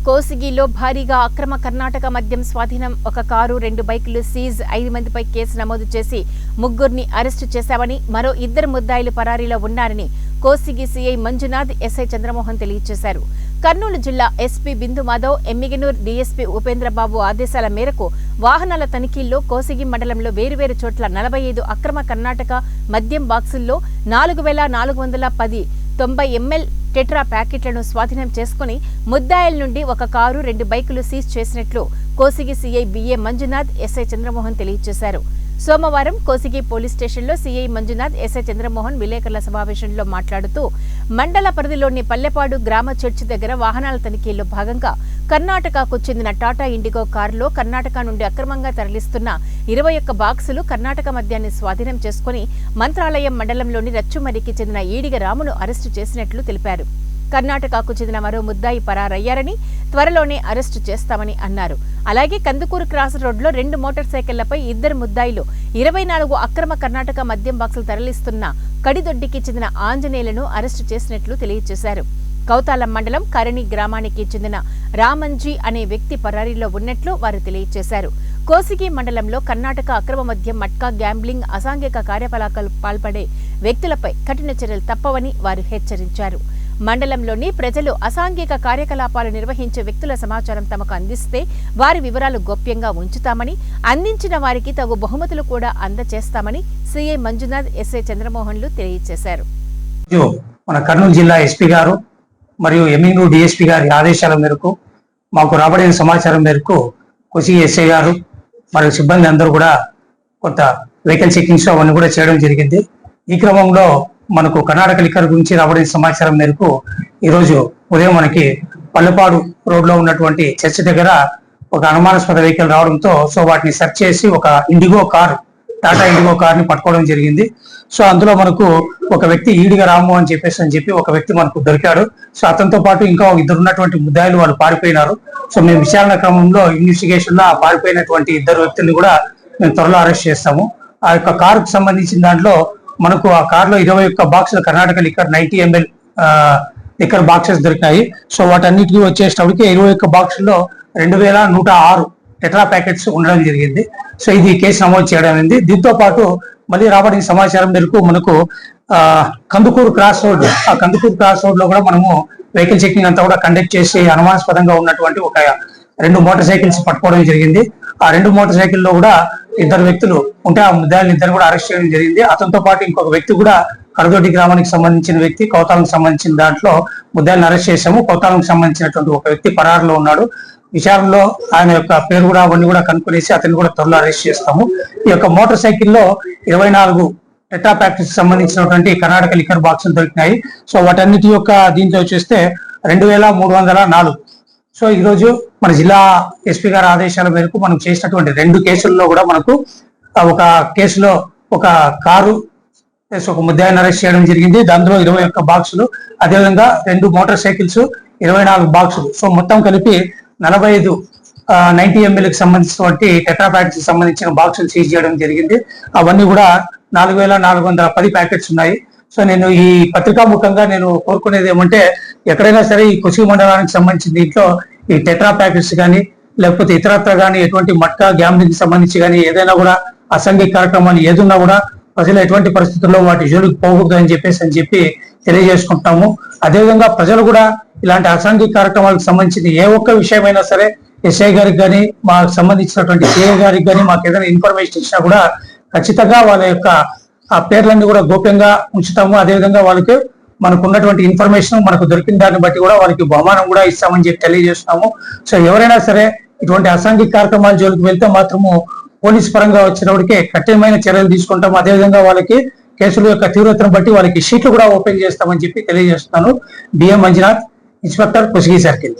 కోసిగిలో భారీగా అక్రమ కర్ణాటక మద్యం స్వాధీనం, ఒక కారు 2 బైకులు సీజ్, 5 మందిపై కేసు నమోదు చేసి ముగ్గురిని అరెస్టు చేశామని, మరో 2 ముద్దాయిలు పరారీలో ఉన్నారని కోసిగి సీఐ మంజునాథ్, ఎస్ఐ చంద్రమోహన్ తెలియజేశారు. కర్నూలు జిల్లా ఎస్పీ బిందు మాధవ్, ఎమ్మిగనూర్ డీఎస్పీ ఉపేంద్రబాబు ఆదేశాల మేరకు వాహనాల తనిఖీల్లో కోసిగి మండలంలో వేరువేరు చోట్ల 45 అక్రమ కర్ణాటక మద్యం బాక్సుల్లో 4410 90 ml టెట్రా ప్యాకెట్లను స్వాధీనం చేసుకుని ముద్దాయిల నుండి ఒక కారు 2 బైకులు సీజ్ చేసినట్లు Kosigi CI B A Manjunath, SI Chandramohan తెలియజేశారు. సోమవారం కోసిగి పోలీస్ స్టేషన్లో సీఐ మంజునాథ్, ఎస్ఐ చంద్రమోహన్ విలేకరుల సమావేశంలో మాట్లాడుతూ మండల పరిధిలోని పల్లెపాడు గ్రామ చర్చి దగ్గర వాహనాల తనిఖీల్లో భాగంగా కర్ణాటకకు చెందిన టాటా ఇండిగో కారులో కర్ణాటక నుండి అక్రమంగా తరలిస్తున్న 21 బాక్సులు కర్ణాటక మద్యాన్ని స్వాధీనం చేసుకుని మంత్రాలయం మండలంలోని రచ్చుమరికి చెందిన ఈడిగ రామును అరెస్టు చేసినట్లు తెలిపారు. కర్ణాటకకు చెందిన మరో ముద్దాయి పరారయ్యారని, త్వరలోనే అరెస్టు చేస్తామని అన్నారు. అలాగే కందుకూరు క్రాస్ రోడ్లో 2 మోటార్ సైకిళ్లపై 2 ముద్దాయిలు 24 అక్రమ కర్ణాటక మద్యం బాక్సులు తరలిస్తున్న కడిదొడ్డికి చెందిన ఆంజనేయులను అరెస్టు చేసినట్లు తెలియజేశారు. కౌతాలం మండలం కరణి గ్రామానికి చెందిన రామంజీ అనే వ్యక్తి పరారీలో ఉన్నట్లు వారు తెలియజేశారు. కోసిగి మండలంలో కర్ణాటక అక్రమ మద్యం, మట్కా, గ్యాంబ్లింగ్, అసాంఘిక కార్యకలాపాలకు పాల్పడే వ్యక్తులపై కఠిన చర్యలు తప్పవని వారు హెచ్చరించారు. మండలంలోని ప్రజలు అసాంఘిక కార్యకలాపాలు నిర్వహించే వ్యక్తుల సమాచారం తమకు అందిస్తే వారి వివరాలు గోప్యంగా ఉంచుతామని, అందించిన వారికి తగు బహుమతులు కూడా అందజేస్తామని సీఐ మంజునాథ్, ఎస్ఐ చంద్రమోహన్లు తెలియజేశారు. మన కర్నూలు జిల్లా ఎస్పీ గారు మరియు ఎమ్మిగనూరు డిఎస్పీ గారి ఆదేశాల మేరకు మాకు రాబడిన సమాచారం మేరకు కోసిగి ఎస్ఐ గారు మరియు సిబ్బంది అందరూ కూడా కొంత వెహికల్ చెకింగ్స్ అవన్నీ కూడా చేయడం జరిగింది. ఈ క్రమంలో మనకు కర్ణాటక లిక్కర్ గురించి రాబడిన సమాచారం మేరకు ఈరోజు ఉదయం మనకి పల్లెపాడు రోడ్ లో ఉన్నటువంటి చర్చ్ దగ్గర ఒక అనుమానాస్పద వెహికల్ రావడంతో వాటిని సెర్చ్ చేసి ఒక టాటా ఇండిగో కార్ ని పట్టుకోవడం జరిగింది. అందులో మనకు ఒక వ్యక్తి ఈడిగ రాము అని చెప్పి ఒక వ్యక్తి మనకు దొరికాడు. అతనితో పాటు ఇంకా 2 ఉన్నటువంటి ముద్దాయిలు వాళ్ళు పారిపోయినారు. మేము విచారణ క్రమంలో ఇన్వెస్టిగేషన్ లో పారిపోయినటువంటి 2 వ్యక్తుల్ని కూడా మేము త్వరలో అరెస్ట్ చేస్తాము. ఆ యొక్క కారుకు సంబంధించిన దాంట్లో మనకు ఆ కారులో 21 బాక్సులు Karnataka liquor 90 ml liquor boxes దొరికినాయి. వాటన్నిటికీ వచ్చేటప్పటికి 21 బాక్సుల్లో 2106 టెట్రా ప్యాకెట్స్ ఉండడం జరిగింది. ఇది కేసు నమోదు చేయడం అయింది. దీంతో పాటు మళ్ళీ రాబడిన సమాచారం మేరకు మనకు కందుకూరు క్రాస్ రోడ్ లో కూడా మనము వెహికల్ చెకింగ్ అంతా కూడా కండక్ట్ చేసి అనుమానాస్పదంగా ఉన్నటువంటి ఒక 2 మోటార్ సైకిల్స్ పట్టుకోవడం జరిగింది. ఆ 2 మోటార్ సైకిల్లో కూడా 2 వ్యక్తులు ఉంటే ఆ ముద్దాయిలను 2 కూడా అరెస్ట్ చేయడం జరిగింది. అతనితో పాటు ఇంకొక వ్యక్తి కూడా కడదొడ్డి గ్రామానికి సంబంధించిన వ్యక్తి, కౌతాలకు సంబంధించిన దాంట్లో ముద్దాయిలను అరెస్ట్ చేశాము. కౌతాలకు సంబంధించినటువంటి ఒక వ్యక్తి పరారులో ఉన్నాడు. విచారణలో ఆయన యొక్క పేరు కూడా అవన్నీ కూడా కనుక్కునేసి అతన్ని కూడా త్వరలో అరెస్ట్ చేస్తాము. ఈ యొక్క మోటార్ సైకిల్లో 24 టెట్రా ప్యాకెట్స్ సంబంధించినటువంటి కర్ణాటక లిక్కర్ బాక్సులు దొరికినాయి. వాటన్నిటి యొక్క దీంట్లో చూస్తే 2304. ఈ రోజు మన జిల్లా ఎస్పీ గారి ఆదేశాల మేరకు మనం చేసినటువంటి 2 కేసుల్లో కూడా మనకు ఒక కేసులో ఒక కారు ఒక ముద్దాయిని అరెస్ట్ చేయడం జరిగింది. దాంట్లో 21 బాక్సులు, అదేవిధంగా 2 మోటార్ సైకిల్స్, 24 బాక్సులు, మొత్తం కలిపి 45 90 ml కి సంబంధించినటువంటి టెట్రా ప్యాకెట్స్ సంబంధించిన బాక్సులు సీజ్ చేయడం జరిగింది. అవన్నీ కూడా 4410 ప్యాకెట్స్ ఉన్నాయి. నేను ఈ పత్రికా ముఖంగా నేను కోరుకునేది ఏమంటే, ఎక్కడైనా సరే ఈ కోసిగి మండలానికి సంబంధించిన దీంట్లో ఈ టెట్రా ప్యాకెట్స్ కానీ లేకపోతే ఇతరత్ర కానీ ఎటువంటి మట్కా, గ్యాంబ్లింగ్ సంబంధించి కానీ ఏదైనా కూడా అసాంఘిక కార్యక్రమాలు ఏదున్నా కూడా ప్రజలు ఎటువంటి పరిస్థితుల్లో వాటి జోలికి పోకూడదు అని చెప్పి తెలియజేసుకుంటాము. అదేవిధంగా ప్రజలు కూడా ఇలాంటి అసాంఘిక కార్యక్రమాలకు సంబంధించిన ఏ ఒక్క విషయమైనా సరే ఎస్ఐ గారికి కానీ మాకు సంబంధించినటువంటి సిఐ గారికి కానీ మాకు ఏదైనా ఇన్ఫర్మేషన్ ఇచ్చినా కూడా ఖచ్చితంగా వాళ్ళ యొక్క ఆ పేర్లన్నీ కూడా గోప్యంగా ఉంచుతాము. అదేవిధంగా వాళ్ళకి మనకు ఉన్నటువంటి ఇన్ఫర్మేషన్ మనకు దొరికిన దాన్ని బట్టి కూడా వాళ్ళకి బహుమానం కూడా ఇస్తామని చెప్పి తెలియజేస్తున్నాము. ఎవరైనా సరే ఇటువంటి అసాంఘిక కార్యక్రమాల జోలికి వెళ్తే మాత్రము పోలీస్ పరంగా వచ్చినప్పటికే కఠినమైన చర్యలు తీసుకుంటాము. అదేవిధంగా వాళ్ళకి కేసుల యొక్క తీవ్రతను బట్టి వాళ్ళకి షీట్లు కూడా ఓపెన్ చేస్తామని చెప్పి తెలియజేస్తున్నాను. BM Manjunath, inspector, Kosigi circle.